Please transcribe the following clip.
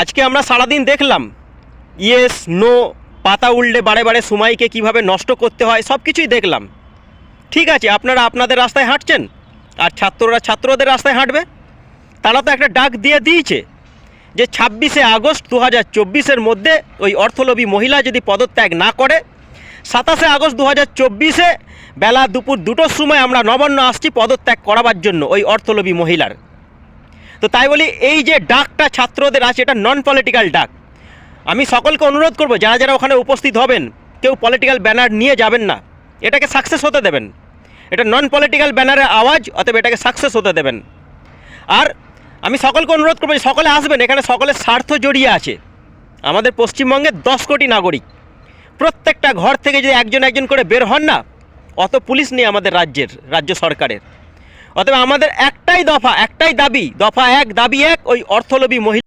আজকে আমরা সারাদিন দেখলাম ইয়েস নো পাতা উল্টে বারে বারে সময়কে কিভাবে নষ্ট করতে হয় সব কিছুই দেখলাম। ঠিক আছে, আপনারা আপনাদের রাস্তায় হাঁটছেন আর ছাত্ররা ছাত্রদের রাস্তায় হাঁটবে। তারা তো একটা ডাক দিয়ে দিয়েছে যে 26শে আগস্ট 2024-এর মধ্যে ওই অর্থলোভী মহিলা যদি পদত্যাগ না করে, 27শে আগস্ট 2024-এ বেলা দুপুর 2টোর সময় আমরা নবান্ন আসছি পদত্যাগ করাবার জন্য ওই অর্থলোভী মহিলার। তো তাই বলি এই যে ডাকটা ছাত্রদের আছে এটা নন পলিটিক্যাল ডাক। আমি সকলকে অনুরোধ করব যারা যারা ওখানে উপস্থিত হবেন কেউ পলিটিক্যাল ব্যানার নিয়ে যাবেন না, এটাকে সাকসেস হতে দেবেন। এটা নন পলিটিক্যাল ব্যানারের আওয়াজ, অতএব এটাকে সাকসেস হতে দেবেন। আর আমি সকলকে অনুরোধ করবো যে সকলে আসবেন, এখানে সকলের স্বার্থ জড়িয়ে আছে। আমাদের পশ্চিমবঙ্গের 10 কোটি নাগরিক, প্রত্যেকটা ঘর থেকে যদি একজন একজন করে বের হন না, অত পুলিশ নেই আমাদের রাজ্য সরকারের। অতএব আমাদের একটাই দফা, একটাই দাবি, দফা 1 দাবি 1, ওই অর্থলোভী মহিলা